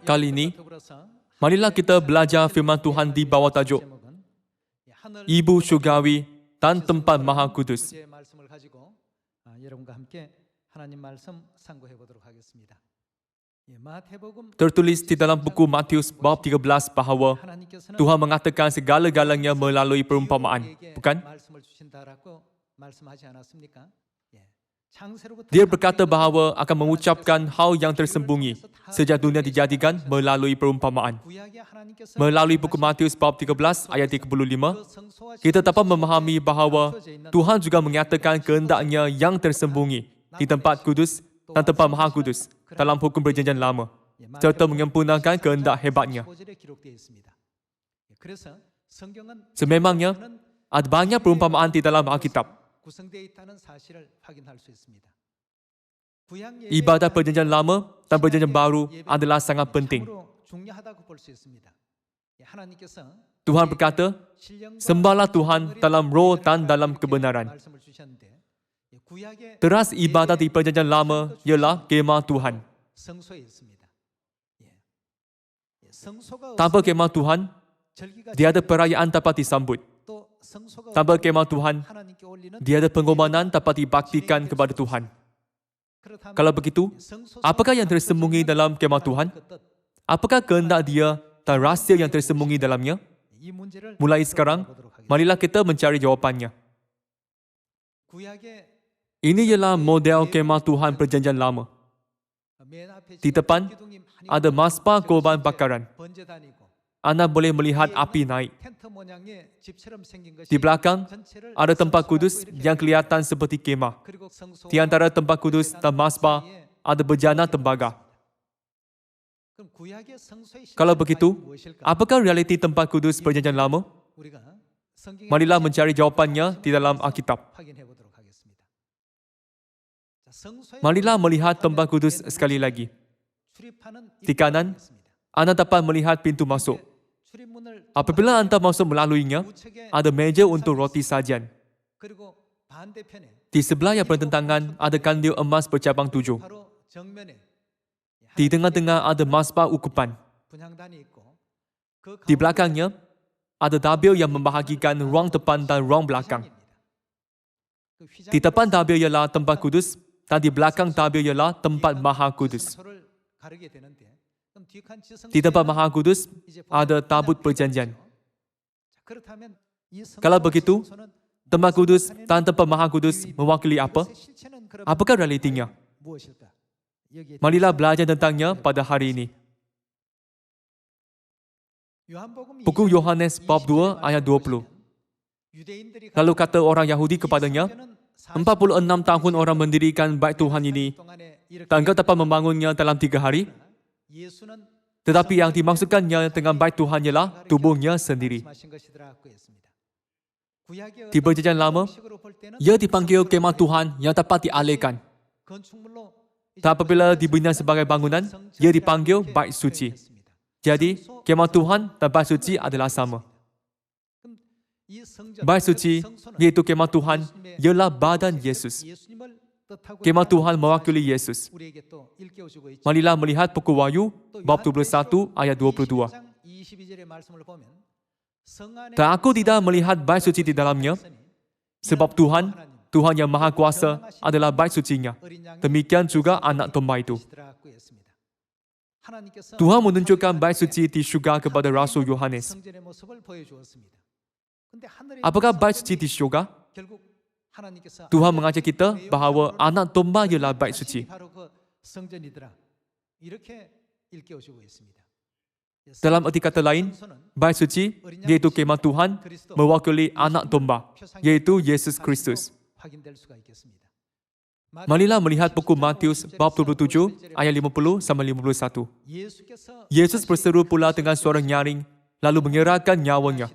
kali ini, marilah kita belajar firman Tuhan di bawah tajuk Ibu Syurgawi dan Tempat Maha Kudus. Tertulis di dalam buku Matius bab 13 bahawa Tuhan mengatakan segala-galanya melalui perumpamaan, bukan? Dia berkata bahawa akan mengucapkan hal yang tersembunyi sejak dunia dijadikan melalui perumpamaan. Melalui buku Matius bab 13 ayat 35, kita dapat memahami bahawa Tuhan juga menyatakan kehendaknya yang tersembunyi di tempat kudus dan tempat maha kudus dalam hukum perjanjian lama, serta menyempurnakan kehendak hebatnya. Sememangnya, ada banyak perumpamaan di dalam Alkitab. Ibadat perjanjian lama dan perjanjian baru adalah sangat penting. Tuhan berkata, sembahlah Tuhan dalam roh dan dalam kebenaran. Teras ibadat di perjanjian lama ialah kemah Tuhan. Tanpa kemah Tuhan, tiada perayaan dapat disambut. Tanpa kemah Tuhan, tiada pengorbanan dapat dibaktikan kepada Tuhan. Kalau begitu, apakah yang tersembunyi dalam kemah Tuhan? Apakah kehendak Dia dan rahsia yang tersembunyi dalamnya? Mulai sekarang, marilah kita mencari jawapannya. Ini ialah model kemah Tuhan perjanjian lama. Di depan, ada mazbah korban bakaran. Anda boleh melihat api naik. Di belakang, ada tempat kudus yang kelihatan seperti kemah. Di antara tempat kudus dan mazbah, ada bejana tembaga. Kalau begitu, apakah realiti tempat kudus perjanjian lama? Marilah mencari jawapannya di dalam Alkitab. Marilah melihat tempat kudus sekali lagi. Di kanan, anda dapat melihat pintu masuk. Apabila anda masuk melaluinya, ada meja untuk roti sajian. Di sebelah yang bertentangan, ada kandil emas bercabang 7. Di tengah-tengah ada mazbah ukupan. Di belakangnya, ada tabir yang membahagikan ruang depan dan ruang belakang. Di depan tabir ialah tempat kudus, dan di belakang tabir ialah tempat maha kudus. Di tempat maha kudus, ada tabut perjanjian. Kalau begitu, tempat kudus dan tempat maha kudus mewakili apa? Apakah realitinya? Marilah belajar tentangnya pada hari ini. Buku Yohanes bab 2 ayat 20. Lalu kata orang Yahudi kepadanya, 46 tahun orang mendirikan bait Tuhan ini, dan engkau dapat membangunnya dalam 3 hari? Tetapi yang dimaksudkannya dengan bait Tuhan ialah tubuhnya sendiri. Di perjanjian lama, ia dipanggil kemah Tuhan yang dapat dialihkan. Dan apabila dibina sebagai bangunan, ia dipanggil bait suci. Jadi, kemah Tuhan dan bait suci adalah sama. Bait suci, iaitu kemah Tuhan, ialah badan Yesus. Kemah Tuhan mewakili Yesus. Marilah melihat buku Wahyu, bab 21 ayat 22. Dan aku tidak melihat bait suci di dalamnya, sebab Tuhan yang Maha Kuasa adalah bait sucinya. Demikian juga anak domba itu. Tuhan menunjukkan bait suci di syurga kepada Rasul Yohanes. Apakah bait suci di syurga? Tuhan mengajak kita bahawa anak domba ialah bait suci. Dalam erti kata lain, bait suci, iaitu kemah Tuhan, mewakili anak domba, iaitu Yesus Kristus. Marilah melihat buku Matius bab 27 ayat 50 sampai 51. Yesus berseru pula dengan suara nyaring, lalu menyerahkan nyawanya.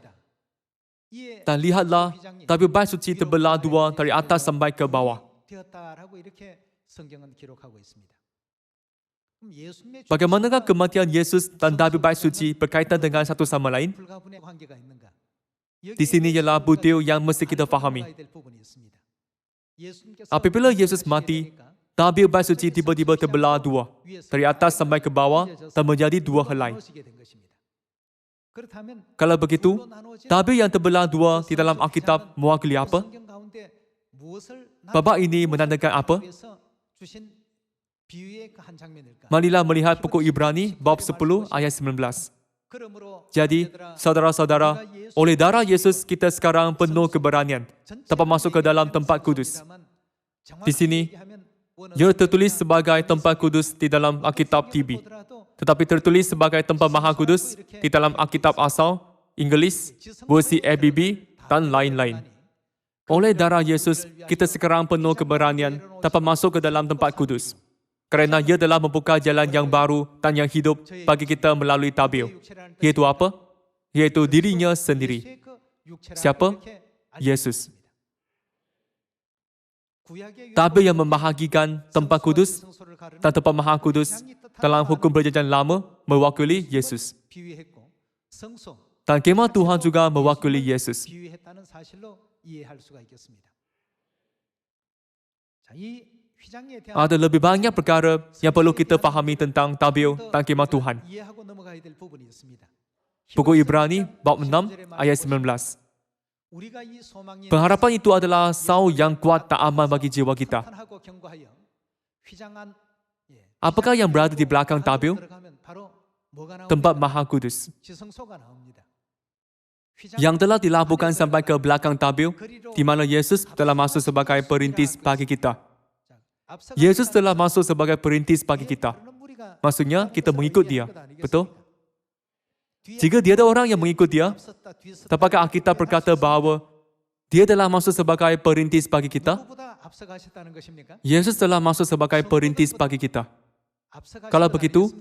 Dan lihatlah, tabir bait suci terbelah 2 dari atas sampai ke bawah. Bagaimanakah kematian Yesus dan tabir bait suci berkaitan dengan satu sama lain? Di sini ialah butir yang mesti kita fahami. Apabila Yesus mati, tabir bait suci tiba-tiba terbelah dua, dari atas sampai ke bawah dan menjadi dua helai. Kalau begitu, tabir yang terbelah dua di dalam Alkitab mewakili apa? Babak ini menandakan apa? Marilah melihat buku Ibrani bab 10 ayat 19. Jadi, saudara-saudara, oleh darah Yesus kita sekarang penuh keberanian dapat masuk ke dalam tempat kudus. Di sini, ia tertulis sebagai tempat kudus di dalam Alkitab TB, tetapi tertulis sebagai tempat maha kudus di dalam Alkitab asal, Inggeris, versi ABB, dan lain-lain. Oleh darah Yesus, kita sekarang penuh keberanian dapat masuk ke dalam tempat kudus. Kerana ia telah membuka jalan yang baru dan yang hidup bagi kita melalui tabir. Iaitu apa? Iaitu dirinya sendiri. Siapa? Yesus. Tabir yang membahagikan tempat kudus dan tempat maha kudus dalam hukum perjanjian lama mewakili Yesus. Dan kemah Tuhan juga mewakili Yesus. Ada lebih banyak perkara yang perlu kita fahami tentang tabir dan kemah Tuhan. Buku Ibrani bab 6 ayat 19. Pengharapan itu adalah sau yang kuat tak aman bagi jiwa kita. Apakah yang berada di belakang tabir? Tempat maha kudus. Yang telah dilabuhkan sampai ke belakang tabir, di mana Yesus telah masuk sebagai perintis bagi kita. Yesus telah masuk sebagai perintis bagi kita. Maksudnya, kita mengikut dia. Betul? Jika tiada orang yang mengikut dia, apakah Alkitab berkata bahawa dia telah masuk sebagai perintis bagi kita? Yesus telah masuk sebagai perintis bagi kita. Kalau begitu,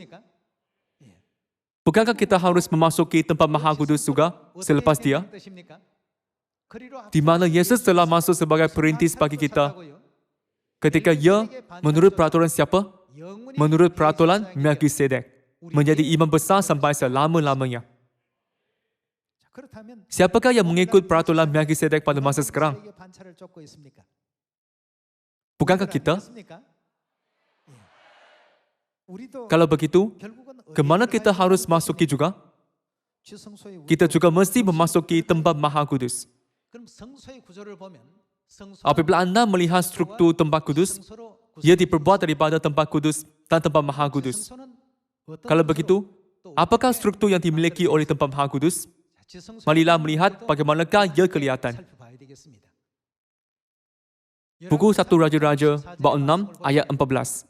bukankah kita harus memasuki tempat maha kudus juga selepas dia? Di mana Yesus telah masuk sebagai perintis bagi kita, ketika ia menurut peraturan siapa? Menurut peraturan Melkisedek, menjadi imam besar sampai selama-lamanya. Siapakah yang mengikut peraturan Melkisedek pada masa sekarang? Bukankah kita? Kalau begitu, ke mana kita harus masuki juga? Kita juga mesti memasuki tempat maha kudus. Apabila anda melihat struktur tempat kudus, ia diperbuat daripada tempat kudus dan tempat maha kudus. Kalau begitu, apakah struktur yang dimiliki oleh tempat maha kudus? Marilah melihat bagaimanakah ia kelihatan. Buku 1 Raja-Raja, bab 6 ayat 14.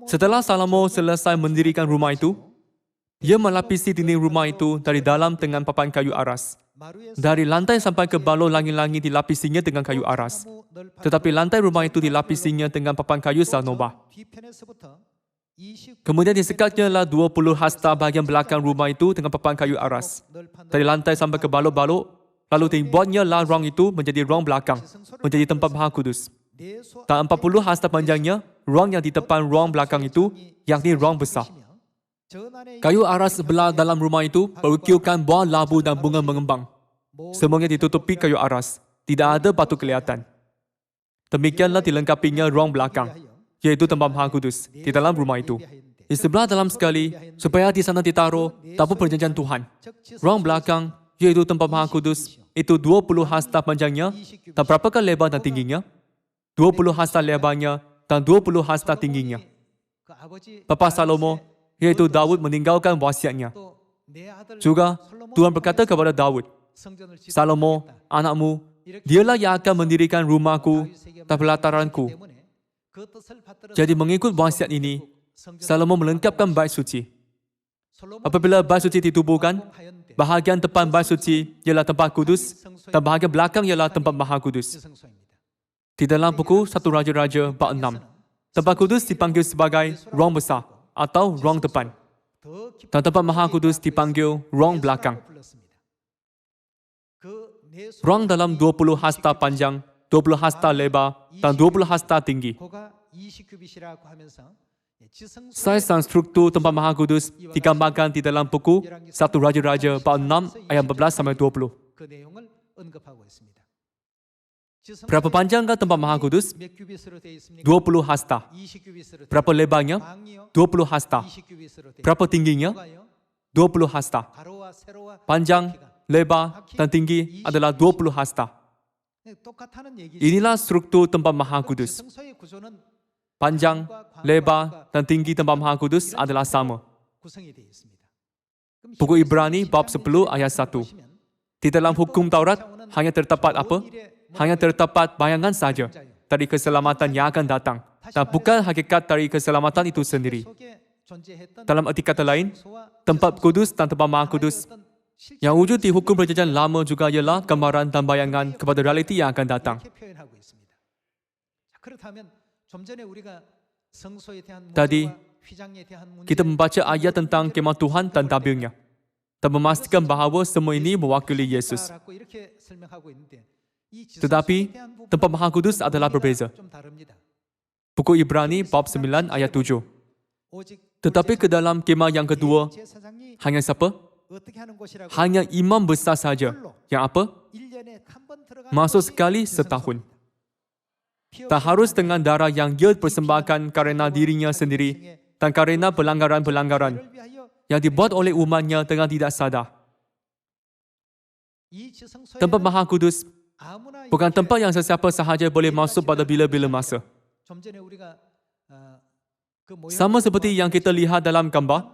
Setelah Salomo selesai mendirikan rumah itu, ia melapisi dinding rumah itu dari dalam dengan papan kayu aras. Dari lantai sampai ke balok langit-langit dilapisinya dengan kayu aras. Tetapi lantai rumah itu dilapisinya dengan papan kayu sanoba. Kemudian disekatnya lah 20 hasta bahagian belakang rumah itu dengan papan kayu aras. Dari lantai sampai ke balok-balok, lalu dibuatnya lah ruang itu menjadi ruang belakang, menjadi tempat maha kudus. Dan 40 hasta panjangnya, ruang yang di depan ruang belakang itu, yakni ruang besar. Kayu aras sebelah dalam rumah itu berukirkan buah labu dan bunga mengembang. Semuanya ditutupi kayu aras. Tidak ada batu kelihatan. Demikianlah dilengkapinya ruang belakang, iaitu tempat maha kudus, di dalam rumah itu. Di sebelah dalam sekali, supaya di sana ditaruh tabut perjanjian Tuhan. Ruang belakang, iaitu tempat maha kudus, itu 20 hasta panjangnya, dan berapakah lebar dan tingginya? 20 hasta lebarnya, dan 20 hasta tingginya. Bapa Salomo, iaitu Daud meninggalkan wasiatnya. Juga, Tuhan berkata kepada Daud, Salomo, anakmu, dialah yang akan mendirikan rumahku dan pelataranku. Jadi mengikut wasiat ini, Salomo melengkapkan bait suci. Apabila bait suci ditubuhkan, bahagian depan bait suci ialah tempat kudus dan bahagian belakang ialah tempat maha kudus. Di dalam buku 1 Raja-Raja bab 6, tempat kudus dipanggil sebagai ruang besar atau ruang depan. Dan tempat maha kudus dipanggil ruang belakang. Ruang dalam 20 hasta panjang, 20 hasta lebar, dan 20 hasta tinggi. Saiz dan struktur tempat maha kudus digambarkan di dalam buku 1 Raja-Raja bab 6 ayat 14-20. Berapa panjangkah tempat Maha Kudus? 20 hasta. Berapa lebarnya? 20 hasta. Berapa tingginya? 20 hasta. Panjang, lebar, dan tinggi adalah 20 hasta. Inilah struktur tempat Maha Kudus. Panjang, lebar, dan tinggi tempat Maha Kudus adalah sama. Buku Ibrani bab 10 ayat 1. Di dalam hukum Taurat hanya terdapat apa? Hanya terdapat bayangan saja dari keselamatan yang akan datang dan bukan hakikat dari keselamatan itu sendiri. Dalam arti kata lain, tempat kudus dan tempat Maha Kudus yang wujud di hukum perjanjian lama juga ialah gambaran dan bayangan kepada realiti yang akan datang. Tadi, kita membaca ayat tentang kemah Tuhan dan tabirnya dan memastikan bahawa semua ini mewakili Yesus. Tetapi, tempat Maha Kudus adalah berbeza. Buku Ibrani bab 9 ayat 7. Tetapi ke dalam kemah yang kedua, hanya siapa? Hanya imam besar saja. Yang apa? Masuk sekali setahun. Tak harus dengan darah yang ia persembahkan kerana dirinya sendiri dan kerana pelanggaran-pelanggaran yang dibuat oleh umatnya dengan tidak sadar. Tempat Maha Kudus bukan tempat yang sesiapa sahaja boleh masuk pada bila-bila masa. Sama seperti yang kita lihat dalam gambar,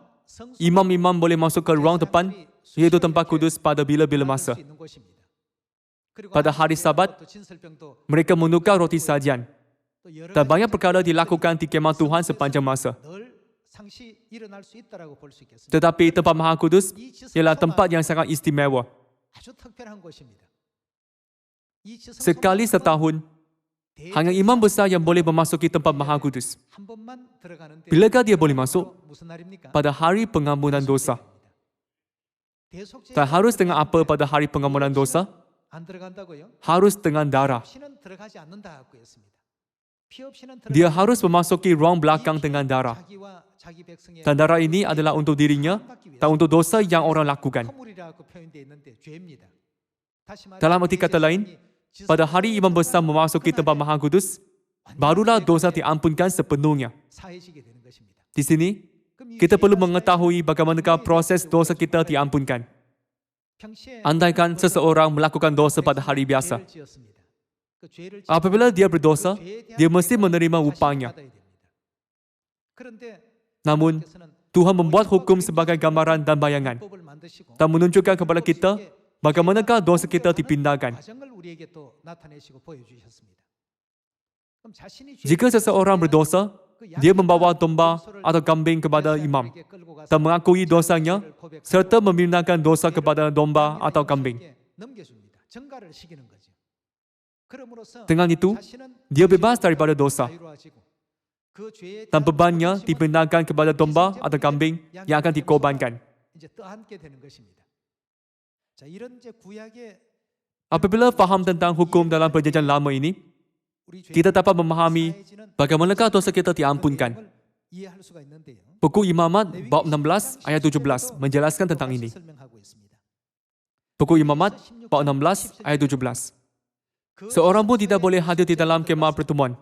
imam-imam boleh masuk ke ruang depan, iaitu tempat kudus pada bila-bila masa. Pada hari Sabat, mereka menukar roti sajian. Dan banyak perkara dilakukan di kemah Tuhan sepanjang masa. Tetapi tempat Maha Kudus ialah tempat yang sangat istimewa. Sekali setahun, hanya imam besar yang boleh memasuki tempat Maha Kudus. Bilakah dia boleh masuk? Pada hari pengampunan dosa. Tak harus dengan apa pada hari pengampunan dosa? Harus dengan darah. Dia harus memasuki ruang belakang dengan darah. Dan darah ini adalah untuk dirinya dan untuk dosa yang orang lakukan. Dalam arti kata lain, pada hari imam besar memasuki tempat Maha Kudus, barulah dosa diampunkan sepenuhnya. Di sini, kita perlu mengetahui bagaimanakah proses dosa kita diampunkan. Andaikan seseorang melakukan dosa pada hari biasa, apabila dia berdosa, dia mesti menerima upahnya. Namun, Tuhan membuat hukum sebagai gambaran dan bayangan dan menunjukkan kepada kita bagaimanakah dosa kita dipindahkan. Jika seseorang berdosa, dia membawa domba atau kambing kepada imam dan mengakui dosanya serta memindahkan dosa kepada domba atau kambing. Dengan itu, dia bebas daripada dosa dan bebannya dipindahkan kepada domba atau kambing yang akan dikorbankan. Apabila faham tentang hukum dalam perjanjian lama ini, kita dapat memahami bagaimanakah dosa kita diampunkan. Buku Imamat bab 16 ayat 17 menjelaskan tentang ini. Buku Imamat bab 16 ayat 17. Seorang pun tidak boleh hadir di dalam kemah pertemuan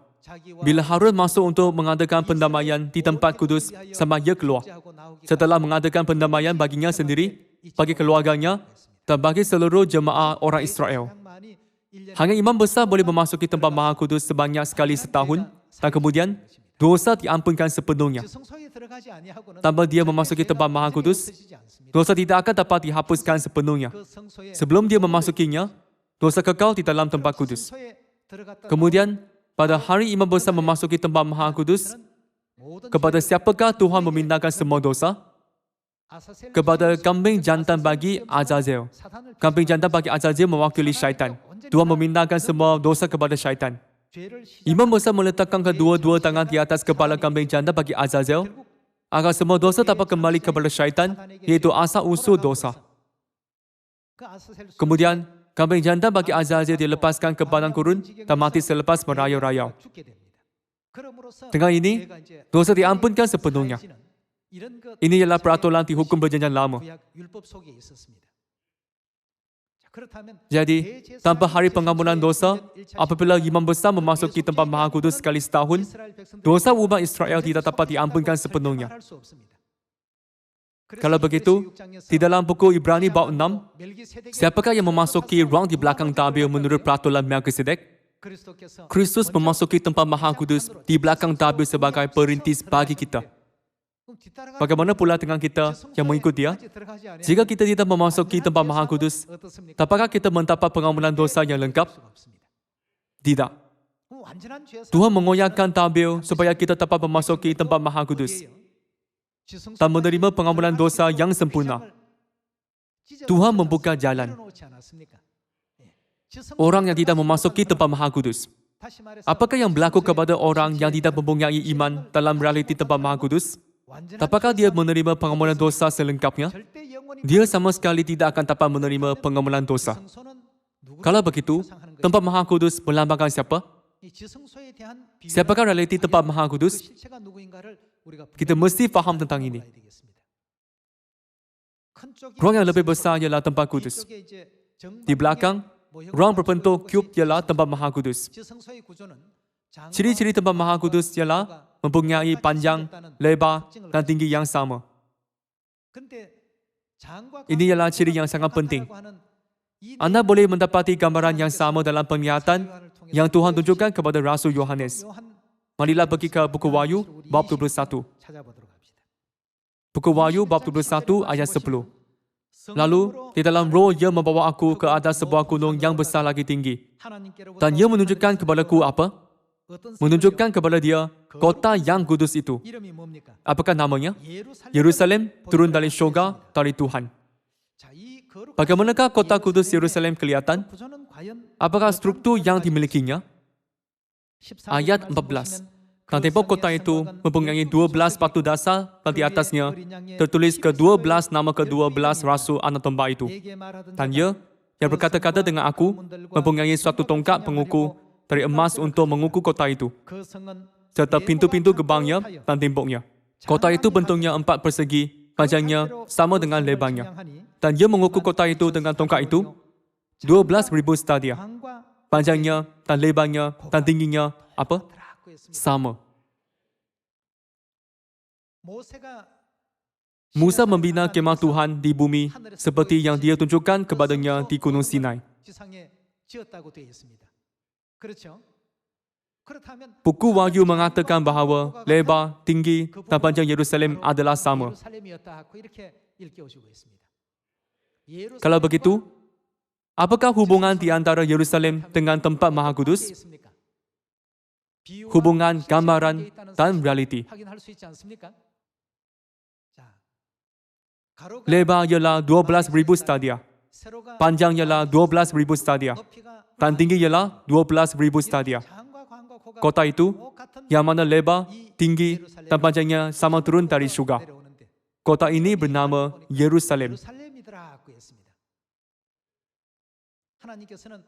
bila Harun masuk untuk mengadakan pendamaian di tempat kudus sampai ia keluar. Setelah mengadakan pendamaian baginya sendiri, bagi keluarganya dan bagi seluruh jemaah orang Israel. Hanya imam besar boleh memasuki tempat Maha Kudus sebanyak sekali setahun dan kemudian dosa diampunkan sepenuhnya. Tanpa dia memasuki tempat Maha Kudus, dosa tidak akan dapat dihapuskan sepenuhnya. Sebelum dia memasukinya, dosa kekal di dalam tempat kudus. Kemudian, pada hari imam besar memasuki tempat Maha Kudus, kepada siapakah Tuhan memindahkan semua dosa? Kepada kambing jantan bagi Azazel. Kambing jantan bagi Azazel mewakili syaitan. Tuhan memindahkan semua dosa kepada syaitan. Imam besar meletakkan kedua-dua tangan di atas kepala kambing jantan bagi Azazel agar semua dosa dapat kembali kepada syaitan, iaitu asal usul dosa. Kemudian, kambing jantan bagi Azazel dilepaskan ke padang gurun dan mati selepas merayau-rayau. Dengan ini, dosa diampunkan sepenuhnya. Ini ialah peraturan di hukum perjanjian lama. Jadi, tanpa hari pengampunan dosa, apabila imam besar memasuki tempat Maha Kudus sekali setahun, dosa umat Israel tidak dapat diampunkan sepenuhnya. Kalau begitu, di dalam buku Ibrani bab 6, siapakah yang memasuki ruang di belakang tabir menurut peraturan Melkisedek? Kristus memasuki tempat Maha Kudus di belakang tabir sebagai perintis bagi kita. Bagaimana pula dengan kita yang mengikut dia? Jika kita tidak memasuki tempat Maha Kudus, dapatkah kita mendapat pengampunan dosa yang lengkap? Tidak. Tuhan mengoyakkan tabir supaya kita dapat memasuki tempat Maha Kudus dan menerima pengampunan dosa yang sempurna. Tuhan membuka jalan. Orang yang tidak memasuki tempat Maha Kudus. Apakah yang berlaku kepada orang yang tidak mempunyai iman dalam realiti tempat Maha Kudus? Apakah dia menerima pengampunan dosa selengkapnya? Dia sama sekali tidak akan dapat menerima pengampunan dosa. Kalau begitu, tempat Maha Kudus melambangkan siapa? Siapakah realiti tempat Maha Kudus? Kita mesti faham tentang ini. Ruang yang lebih besar ialah tempat kudus. Di belakang, ruang berbentuk cube ialah tempat Maha Kudus. Ciri-ciri tempat Maha Kudus ialah mempunyai panjang, lebar dan tinggi yang sama. Ini ialah ciri yang sangat penting. Anda boleh mendapati gambaran yang sama dalam penglihatan yang Tuhan tunjukkan kepada Rasul Yohanes. Marilah pergi ke buku Wahyu bab 21. Buku Wahyu bab 21 ayat 10. Lalu, di dalam roh ia membawa aku ke atas sebuah gunung yang besar lagi tinggi. Dan ia menunjukkan kepadaku apa? Menunjukkan kepada dia kota yang kudus itu. Apakah namanya? Yerusalem turun dari syurga dari Tuhan. Bagaimanakah kota kudus Yerusalem kelihatan? Apakah struktur yang dimilikinya? Ayat 14. Dan tembok kota itu mempunyai 12 batu dasar dan di atasnya tertulis ke-12 nama ke-12 rasul anak domba itu. Dan ia yang berkata-kata dengan aku mempunyai suatu tongkat pengukur dari emas untuk mengukur kota itu, serta pintu-pintu gerbangnya dan temboknya. Kota itu bentuknya 4 persegi, panjangnya sama dengan lebarnya. Dan ia mengukur kota itu dengan tongkat itu 12,000 stadia. Panjangnya dan lebarnya dan tingginya apa? Sama. Musa membina kemah Tuhan di bumi seperti yang dia tunjukkan kepadanya di Gunung Sinai. Buku Wahyu mengatakan bahawa lebar, tinggi dan panjang Yerusalem adalah sama. Kalau begitu, apakah hubungan di antara Yerusalem dengan tempat Maha Kudus? Hubungan gambaran dan realiti. Lebar ialah 12,000 stadia. Panjang ialah 12,000 stadia. Dan tinggi ialah 12,000 stadia. Kota itu, yang mana lebar, tinggi dan panjangnya sama turun dari syurga. Kota ini bernama Yerusalem.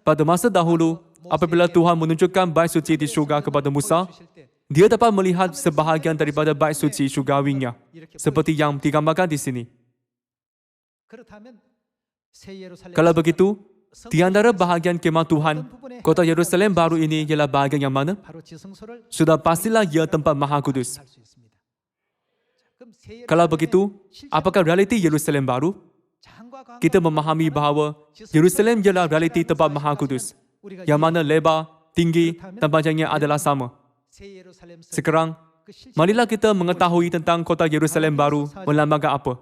Pada masa dahulu, apabila Tuhan menunjukkan bait suci di syurga kepada Musa, dia dapat melihat sebahagian daripada bait suci syurgawinya, seperti yang digambarkan di sini. Kalau begitu, di antara bahagian kemah Tuhan, kota Yerusalem baru ini ialah bahagian yang mana? Sudah pastilah ia tempat Maha Kudus. Kalau begitu, apakah realiti Yerusalem baru? Kita memahami bahawa Yerusalem ialah realiti tempat Maha Kudus, yang mana lebar, tinggi dan panjangnya adalah sama. Sekarang, marilah kita mengetahui tentang kota Yerusalem baru melambangkan apa.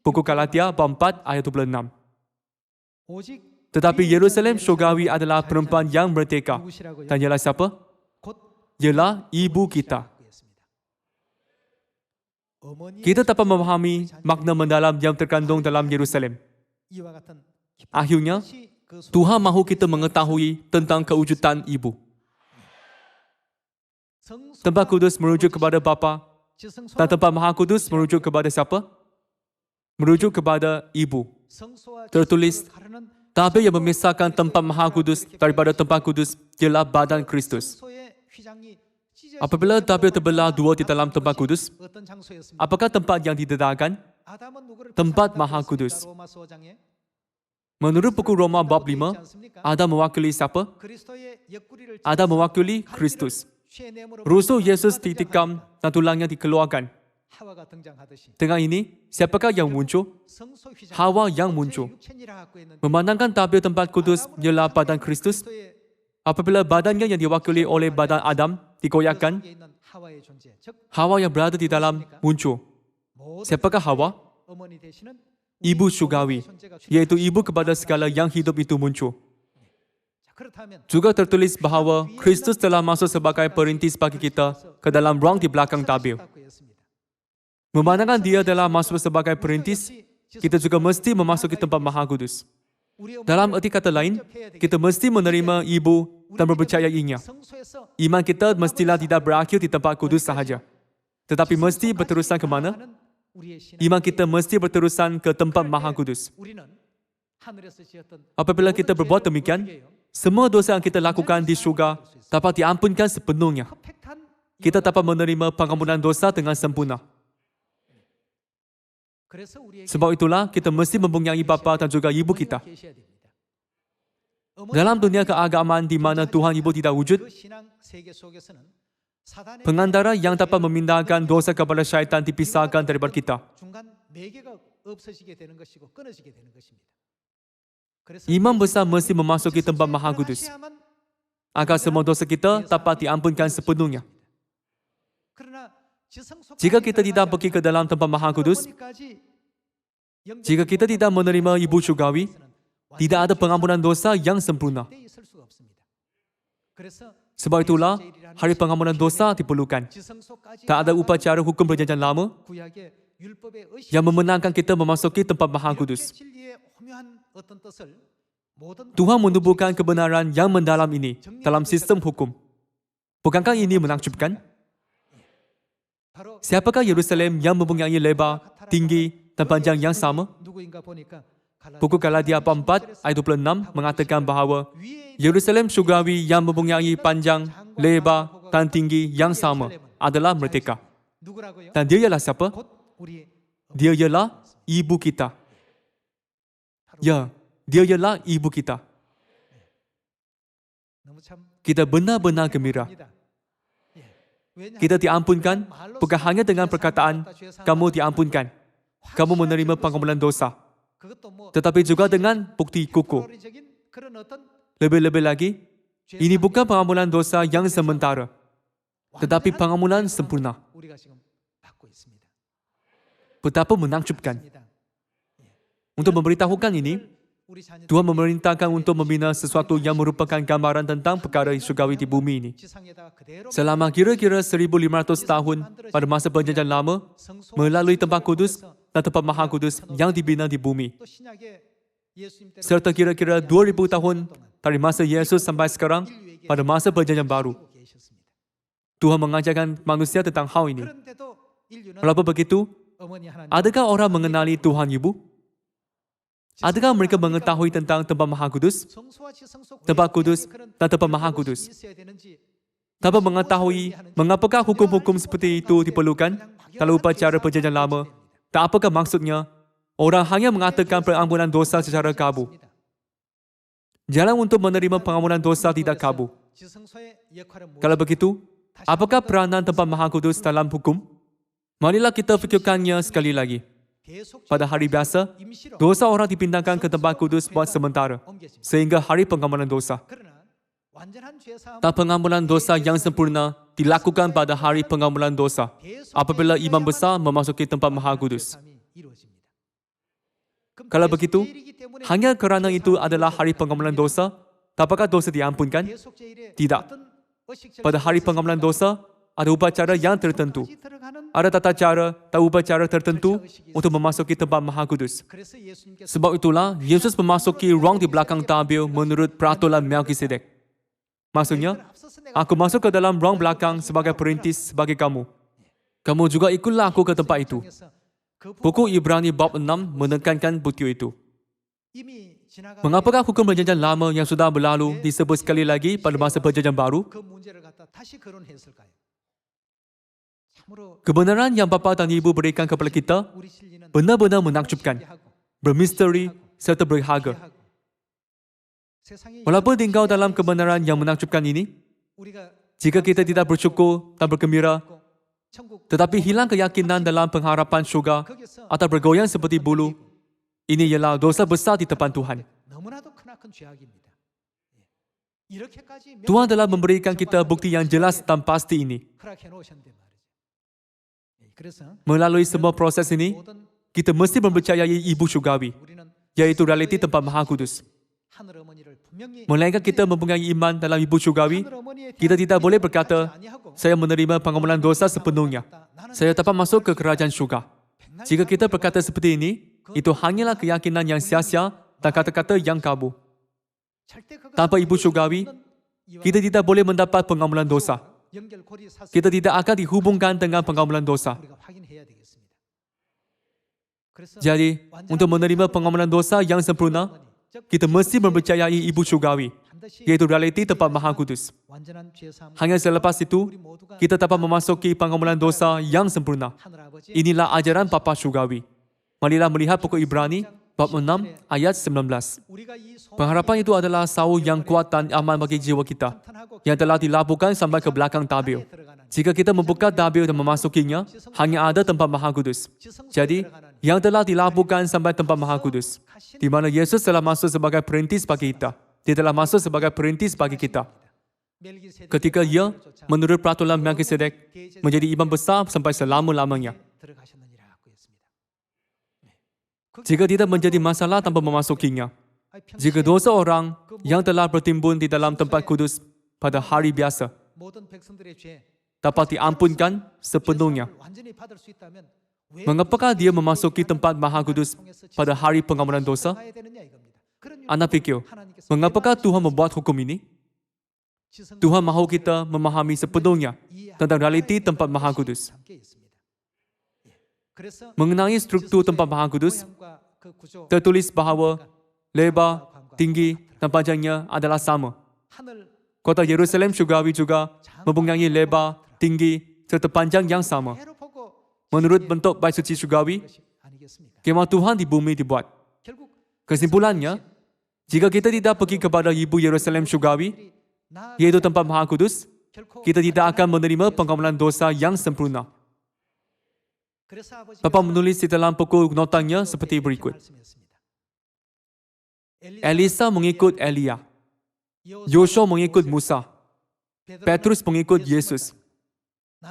Buku Galatia bab 4 ayat 26. Tetapi Yerusalem syurgawi adalah perempuan yang merdeka. Dan ialah siapa? Ialah ibu kita. Kita dapat memahami makna mendalam yang terkandung dalam Yerusalem. Akhirnya, Tuhan mahu kita mengetahui tentang kewujudan ibu. Tempat kudus merujuk kepada Bapa, dan tempat Maha Kudus merujuk kepada siapa? Merujuk kepada ibu. Tertulis, tabir yang memisahkan tempat Maha Kudus daripada tempat kudus ialah badan Kristus. Apabila tabir terbelah dua di dalam tempat kudus, apakah tempat yang didedahkan? Tempat Maha Kudus. Menurut buku Roma bab 5, Adam mewakili siapa? Adam mewakili Kristus. Rusuh Yesus ditikam dan tulangnya dikeluarkan. Dengan ini, siapakah yang muncul? Hawa yang muncul. Memandangkan tabir tempat kudus ialah badan Kristus. Apabila badannya yang diwakili oleh badan Adam dikoyakkan, Hawa yang berada di dalam muncul. Siapakah Hawa? Ibu syurgawi, iaitu ibu kepada segala yang hidup itu muncul. Juga tertulis bahawa Kristus telah masuk sebagai perintis bagi kita ke dalam ruang di belakang tabir. Memandangkan dia telah masuk sebagai perintis, kita juga mesti memasuki tempat Maha Kudus. Dalam erti kata lain, kita mesti menerima ibu dan mempercayainya. Iman kita mestilah tidak berakhir di tempat kudus sahaja, tetapi mesti berterusan ke mana? Iman kita mesti berterusan ke tempat Maha Kudus. Apabila kita berbuat demikian, semua dosa yang kita lakukan di syurga dapat diampunkan sepenuhnya. Kita dapat menerima pengampunan dosa dengan sempurna. Sebab itulah kita mesti mempunyai bapa dan juga ibu kita. Dalam dunia keagamaan di mana Tuhan Ibu tidak wujud, pengantara yang dapat memindahkan dosa kepada syaitan dipisahkan daripada kita. Imam besar mesti memasuki tempat Maha Kudus agar semua dosa kita dapat diampunkan sepenuhnya. Jika kita tidak pergi ke dalam tempat Maha Kudus, jika kita tidak menerima ibu syurgawi, tidak ada pengampunan dosa yang sempurna. Sebab itulah, hari pengampunan dosa diperlukan. Tak ada upacara hukum perjanjian lama yang memenangkan kita memasuki tempat Maha Kudus. Tuhan menubuhkan kebenaran yang mendalam ini dalam sistem hukum. Bukankah ini menakjubkan? Siapakah Yerusalem yang mempunyai lebar, tinggi dan panjang yang sama? Buku Galatia 4 ayat 26 mengatakan bahawa Yerusalem syurgawi yang mempunyai panjang, lebar dan tinggi yang sama adalah merdeka. Dan dia ialah siapa? Dia ialah ibu kita. Ya, dia ialah ibu kita. Kita benar-benar gembira. Kita diampunkan bukan hanya dengan perkataan, kamu diampunkan, kamu menerima pengampunan dosa, tetapi juga dengan bukti kukuh. Lebih-lebih lagi, ini bukan pengampunan dosa yang sementara, tetapi pengampunan sempurna. Betapa menakjubkan. Untuk memberitahukan ini, Tuhan memerintahkan untuk membina sesuatu yang merupakan gambaran tentang perkara syurgawi di bumi ini. Selama kira-kira 1,500 tahun pada masa perjanjian lama, melalui tempat kudus dan tempat Maha Kudus yang dibina di bumi. Serta kira-kira 2,000 tahun dari masa Yesus sampai sekarang pada masa perjanjian baru. Tuhan mengajarkan manusia tentang hal ini. Walaupun begitu, adakah orang mengenali Tuhan Ibu? Adakah mereka mengetahui tentang tempat Maha Kudus? Tempat kudus dan tempat Maha Kudus. Dapat mengetahui mengapakah hukum-hukum seperti itu diperlukan kalau upacara perjanjian lama? Tak apakah maksudnya? Orang hanya mengatakan pengampunan dosa secara kabur. Jalan untuk menerima pengampunan dosa tidak kabur. Kalau begitu, apakah peranan tempat Maha Kudus dalam hukum? Marilah kita fikirkannya sekali lagi. Pada hari biasa, dosa orang dipindahkan ke tempat kudus buat sementara, sehingga hari pengampunan dosa. Dan pengampunan dosa yang sempurna dilakukan pada hari pengampunan dosa, apabila imam besar memasuki tempat Maha Kudus. Kalau begitu, hanya kerana itu adalah hari pengampunan dosa, apakah dosa diampunkan? Tidak. Pada hari pengampunan dosa, ada upacara yang tertentu. Ada tata cara dan upacara tertentu untuk memasuki tempat Maha Kudus. Sebab itulah, Yesus memasuki ruang di belakang tabir menurut peraturan Melkisedek. Maksudnya, aku masuk ke dalam ruang belakang sebagai perintis sebagai kamu. Kamu juga ikutlah aku ke tempat itu. Buku Ibrani bab 6 menekankan bukti itu. Mengapakah hukum perjanjian lama yang sudah berlalu disebut sekali lagi pada masa perjanjian baru? Kebenaran yang bapa dan ibu berikan kepada kita benar-benar menakjubkan, bermisteri serta berharga. Walaupun tinggal dalam kebenaran yang menakjubkan ini, jika kita tidak bersyukur dan bergembira, tetapi hilang keyakinan dalam pengharapan syurga atau bergoyang seperti bulu, ini ialah dosa besar di depan Tuhan. Tuhan telah memberikan kita bukti yang jelas dan pasti ini. Melalui semua proses ini, kita mesti mempercayai Ibu Syurgawi, yaitu realiti tempat Maha Kudus. Melainkan kita mempunyai iman dalam Ibu Syurgawi, kita tidak boleh berkata, saya menerima pengampunan dosa sepenuhnya. Saya dapat masuk ke kerajaan syurga. Jika kita berkata seperti ini, itu hanyalah keyakinan yang sia-sia dan kata-kata yang kabur. Tanpa Ibu Syurgawi, kita tidak boleh mendapat pengampunan dosa. Kita tidak akan dihubungkan dengan pengampunan dosa. Jadi, untuk menerima pengampunan dosa yang sempurna, kita mesti mempercayai Ibu Syurgawi, yaitu realiti tempat Maha Kudus. Hanya selepas itu, kita dapat memasuki pengampunan dosa yang sempurna. Inilah ajaran Bapa Syurgawi. Marilah melihat buku Ibrani, bab 6, ayat 19. Pengharapan itu adalah saur yang kuat dan aman bagi jiwa kita, yang telah dilabuhkan sampai ke belakang tabir. Jika kita membuka tabir dan memasukinya, hanya ada tempat Maha Kudus. Jadi, yang telah dilabuhkan sampai tempat Maha Kudus, di mana Yesus telah masuk sebagai perintis bagi kita. Dia telah masuk sebagai perintis bagi kita. Ketika ia, menurut peraturan Melkisedek, menjadi imam besar sampai selama-lamanya. Jika tidak menjadi masalah tanpa memasukinya. Jika dosa orang yang telah bertimbun di dalam tempat kudus pada hari biasa dapat diampunkan sepenuhnya, mengapakah dia memasuki tempat Maha Kudus pada hari pengampunan dosa? Anda fikir, mengapakah Tuhan membuat hukum ini? Tuhan mahu kita memahami sepenuhnya tentang realiti tempat Maha Kudus. Mengenai struktur tempat Maha Kudus, tertulis bahawa lebar, tinggi dan panjangnya adalah sama. Kota Yerusalem Syurgawi juga mempunyai lebar, tinggi serta panjang yang sama. Menurut bentuk bait suci Syurgawi, kemah Tuhan di bumi dibuat. Kesimpulannya, jika kita tidak pergi kepada Ibu Yerusalem Syurgawi, yaitu tempat Maha Kudus, kita tidak akan menerima pengampunan dosa yang sempurna. Bapa menulis di dalam buku notanya seperti berikut. Elisa mengikut Elia. Yosua mengikut Musa. Petrus mengikut Yesus.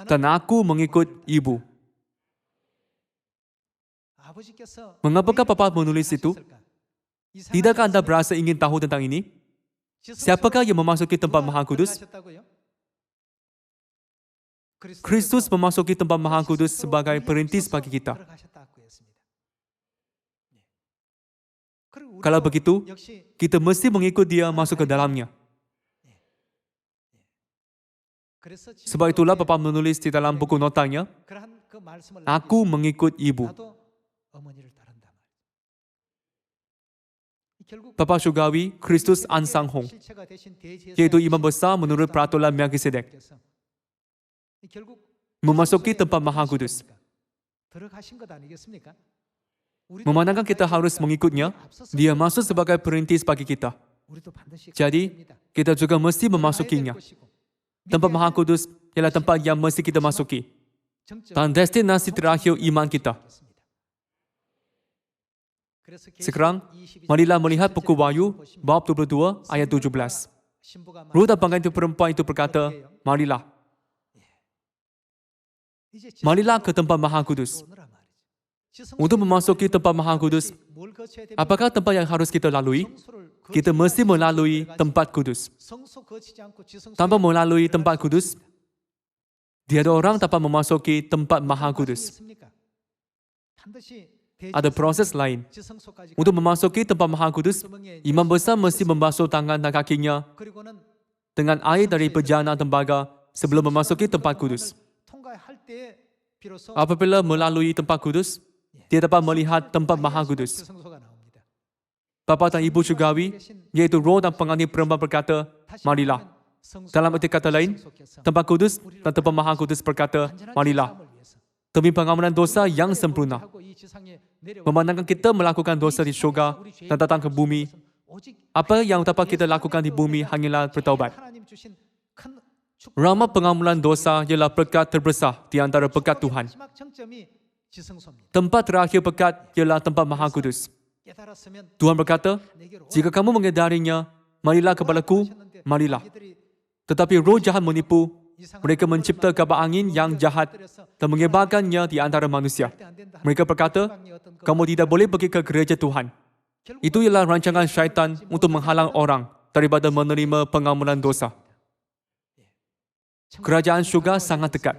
Dan aku mengikut Ibu. Mengapakah Bapa menulis itu? Tidakkah Anda berasa ingin tahu tentang ini? Siapakah yang memasuki tempat Maha Kudus? Kristus memasuki tempat Maha Kudus sebagai perintis bagi kita. Kalau begitu, kita mesti mengikut Dia masuk ke dalamnya. Sebab itulah Bapa menulis di dalam buku notanya, aku mengikut Ibu. Bapa Syurgawi, Kristus Ansang Hong, yaitu imam besar menurut peraturan Melkisedek, memasuki tempat Maha Kudus. Memandangkan kita harus mengikutnya, Dia masuk sebagai perintis bagi kita. Jadi, kita juga mesti memasukinya. Tempat Maha Kudus ialah tempat yang mesti kita masuki. Dan destinasi terakhir iman kita. Sekarang, marilah melihat buku Wahyu, bab 22, ayat 17. Rut dan pengganti perempuan itu berkata, marilah. Marilah ke tempat Maha Kudus. Untuk memasuki tempat Maha Kudus, apakah tempat yang harus kita lalui? Kita mesti melalui tempat kudus. Tanpa melalui tempat kudus, tiada orang dapat memasuki tempat Maha Kudus. Ada proses lain. Untuk memasuki tempat Maha Kudus, imam besar mesti membasuh tangan dan kakinya dengan air dari bejana tembaga sebelum memasuki tempat kudus. Apabila melalui tempat kudus, dia dapat melihat tempat Maha Kudus. Bapa dan Ibu Syurgawi, yaitu roh dan pengganti perempuan berkata, marilah. Dalam arti kata lain, tempat kudus dan tempat Maha Kudus berkata, marilah. Demi pengampunan dosa yang sempurna. Memandangkan kita melakukan dosa di syurga dan datang ke bumi Apa yang dapat kita lakukan di bumi hanyalah bertaubat. Rahmat pengampunan dosa ialah berkat terbesar di antara berkat Tuhan. Tempat terakhir berkat ialah tempat Maha Kudus. Tuhan berkata, jika kamu mengedarinya, marilah kepadaku, marilah. Tetapi roh jahat menipu, mereka mencipta kapal angin yang jahat dan menyebarkannya di antara manusia. Mereka berkata, kamu tidak boleh pergi ke gereja Tuhan. Itu ialah rancangan syaitan untuk menghalang orang daripada menerima pengampunan dosa. Kerajaan syurga sangat dekat.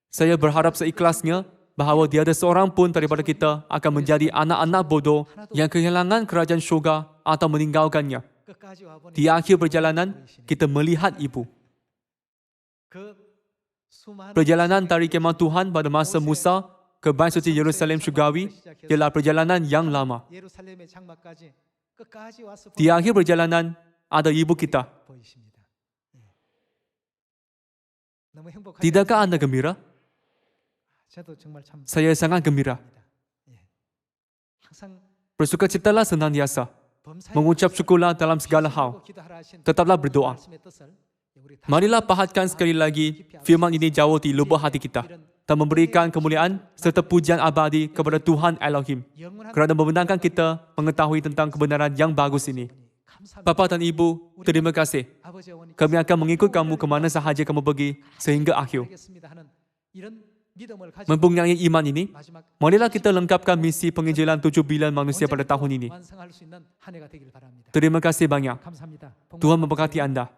Saya berharap seikhlasnya bahawa tiada seorang pun daripada kita akan menjadi anak-anak bodoh yang kehilangan kerajaan syurga atau meninggalkannya. Di akhir perjalanan, kita melihat ibu. Perjalanan dari kemah Tuhan pada masa Musa ke Bait Suci Yerusalem syurgawi ialah perjalanan yang lama. Di akhir perjalanan, ada ibu kita. Tidakkah Anda gembira? Saya sangat gembira. Bersukacitalah senantiasa. Mengucap syukurlah dalam segala hal. Tetaplah berdoa. Marilah pahatkan sekali lagi firman ini jauh di lubuk hati kita dan memberikan kemuliaan serta pujian abadi kepada Tuhan Elohim kerana membenarkan kita mengetahui tentang kebenaran yang bagus ini. Bapa dan Ibu, terima kasih. Kami akan mengikut kamu ke mana sahaja kamu pergi sehingga akhir. Mempunyai iman ini, marilah kita lengkapkan misi penginjilan 7 bilion manusia pada tahun ini. Terima kasih banyak. Tuhan memberkati Anda.